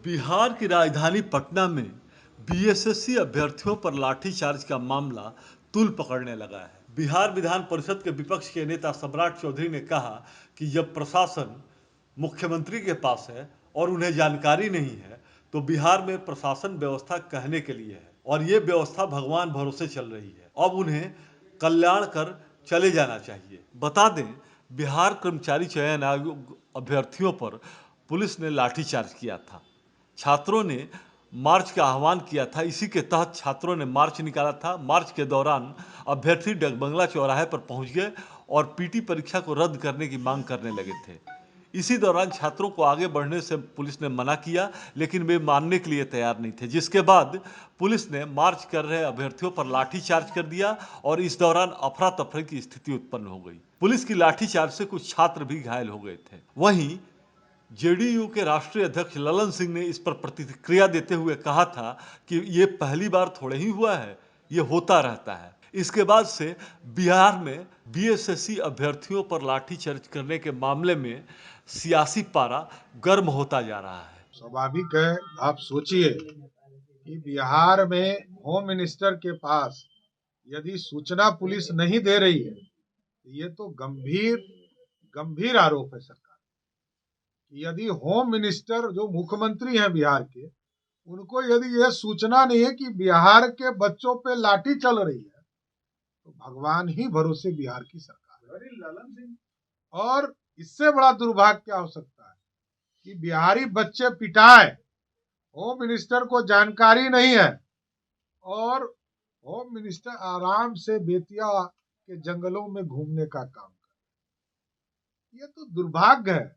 बिहार की राजधानी पटना में बीएसएससी अभ्यर्थियों पर लाठीचार्ज का मामला तूल पकड़ने लगा है। बिहार विधान परिषद के विपक्ष के नेता सम्राट चौधरी ने कहा कि जब प्रशासन मुख्यमंत्री के पास है और उन्हें जानकारी नहीं है तो बिहार में प्रशासन व्यवस्था कहने के लिए है और ये व्यवस्था भगवान भरोसे चल रही है। अब उन्हें कल्याण कर चले जाना चाहिए। बता दें, बिहार कर्मचारी चयन आयोग अभ्यर्थियों पर पुलिस ने लाठीचार्ज किया था। छात्रों ने मार्च का आह्वान किया था। इसी के तहत छात्रों ने मार्च निकाला था। मार्च के दौरान अभ्यर्थी डगबंगला चौराहे पर पहुंच गए और पीटी परीक्षा को रद्द करने की मांग करने लगे थे। इसी दौरान छात्रों को आगे बढ़ने से पुलिस ने मना किया, लेकिन वे मानने के लिए तैयार नहीं थे, जिसके बाद पुलिस ने मार्च कर रहे अभ्यर्थियों पर लाठीचार्ज कर दिया और इस दौरान अफरा तफरी की स्थिति उत्पन्न हो गई। पुलिस की लाठीचार्ज से कुछ छात्र भी घायल हो गए थे। वहीं जेडीयू के राष्ट्रीय अध्यक्ष ललन सिंह ने इस पर प्रतिक्रिया देते हुए कहा था कि ये पहली बार थोड़े ही हुआ है, ये होता रहता है। इसके बाद से बिहार में बीएसएससी अभ्यर्थियों पर लाठीचार्ज करने के मामले में सियासी पारा गर्म होता जा रहा है। स्वाभाविक है। आप सोचिए कि बिहार में होम मिनिस्टर के पास यदि सूचना पुलिस नहीं दे रही है तो ये तो गंभीर आरोप है सरकार। यदि होम मिनिस्टर जो मुख्यमंत्री हैं बिहार के, उनको यदि यह सूचना नहीं है कि बिहार के बच्चों पे लाठी चल रही है तो भगवान ही भरोसे बिहार की सरकार है। ललन सिंह, और इससे बड़ा दुर्भाग्य क्या हो सकता है कि बिहारी बच्चे पिटाए, होम मिनिस्टर को जानकारी नहीं है और होम मिनिस्टर आराम से बेतिया के जंगलों में घूमने का काम कर। ये तो दुर्भाग्य है।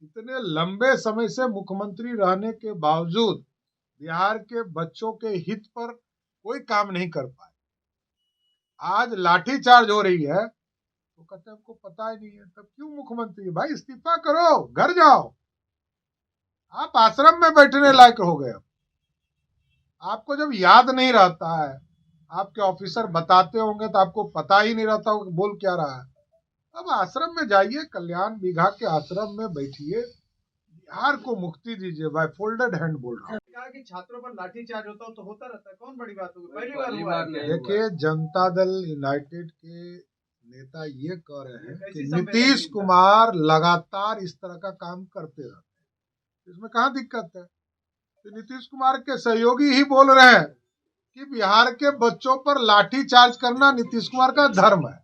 इतने लंबे समय से मुख्यमंत्री रहने के बावजूद बिहार के बच्चों के हित पर कोई काम नहीं कर पाए। आज लाठीचार्ज हो रही है तो कहते हैं हमको पता ही नहीं है। तब क्यों मुख्यमंत्री? भाई इस्तीफा करो, घर जाओ। आप आश्रम में बैठने लायक हो गए। आपको जब याद नहीं रहता है, आपके ऑफिसर बताते होंगे तो आपको पता ही नहीं रहता होगा बोल क्या रहा है। अब आश्रम में जाइए, कल्याण बीघा के आश्रम में बैठिए, बिहार को मुक्ति दीजिए। भाई फोल्डेड हैंड बोल रहा हूँ। कि छात्रों पर लाठीचार्ज होता हो तो होता रहता है, कौन बड़ी बात होगी? पहली बार देखिए, जनता दल यूनाइटेड के नेता ये कह रहे हैं कि नीतीश कुमार लगातार इस तरह का काम करते रहते हैं, इसमें कहाँ दिक्कत है? तो नीतीश कुमार के सहयोगी ही बोल रहे हैं कि बिहार के बच्चों पर लाठीचार्ज करना नीतीश कुमार का धर्म है।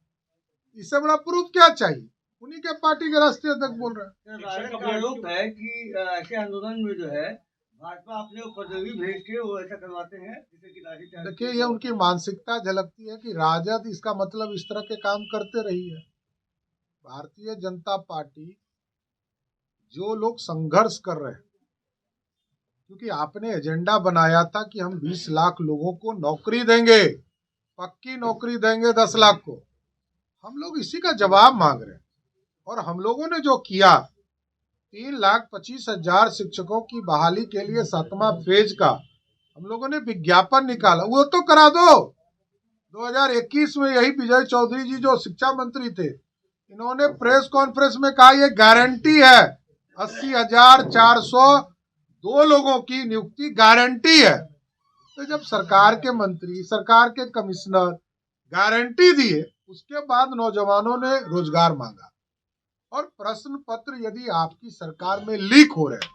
इससे बड़ा प्रूफ क्या चाहिए? उन्हीं के पार्टी के राष्ट्रीय अध्यक्ष बोल रहे हैं। आरोप है कि ऐसे आंदोलन में जो है भाजपा अपने उपयोगी भेज के वो ऐसा करवाते हैं जिससे कि लाठीचार्ज। देखिए, ये उनकी मानसिकता झलकती है कि राजद इसका मतलब इस तरह के काम करते रही है। भारतीय जनता पार्टी, जो लोग संघर्ष कर रहे हैं, क्योंकि आपने एजेंडा बनाया था कि हम 20 लाख लोगों को नौकरी देंगे, पक्की नौकरी देंगे 10 लाख को। हम लोग इसी का जवाब मांग रहे हैं और हम लोगों ने जो किया, 3,25,000 शिक्षकों की बहाली के लिए 7वां फेज का हम लोगों ने विज्ञापन निकाला, वो तो करा दो। 2021 में यही विजय चौधरी जी जो शिक्षा मंत्री थे, इन्होंने प्रेस कॉन्फ्रेंस में कहा ये गारंटी है, 80,402 लोगों की नियुक्ति गारंटी है। तो जब सरकार के मंत्री, सरकार के कमिश्नर गारंटी दिए, उसके बाद नौजवानों ने रोजगार मांगा। और प्रश्न पत्र यदि आपकी सरकार में लीक हो रहे हैं,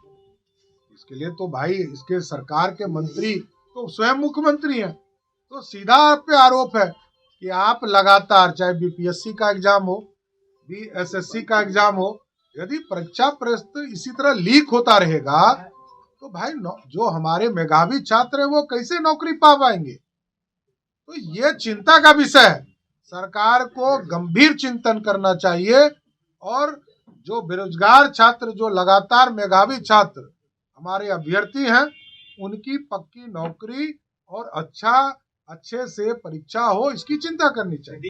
इसके लिए तो भाई इसके सरकार के मंत्री तो स्वयं मुख्यमंत्री हैं, तो सीधा आप पे आरोप है कि आप लगातार, चाहे बीपीएससी का एग्जाम हो, बीएसएससी का एग्जाम हो, यदि परीक्षा प्रश्न इसी तरह लीक होता रहेगा तो भाई जो हमारे मेधावी छात्र हैं वो कैसे नौकरी पा पाएंगे? तो ये चिंता का विषय है। सरकार को गंभीर चिंतन करना चाहिए और जो बेरोजगार छात्र, जो लगातार मेधावी छात्र हमारे अभ्यर्थी हैं, उनकी पक्की नौकरी और अच्छे से परीक्षा हो, इसकी चिंता करनी चाहिए।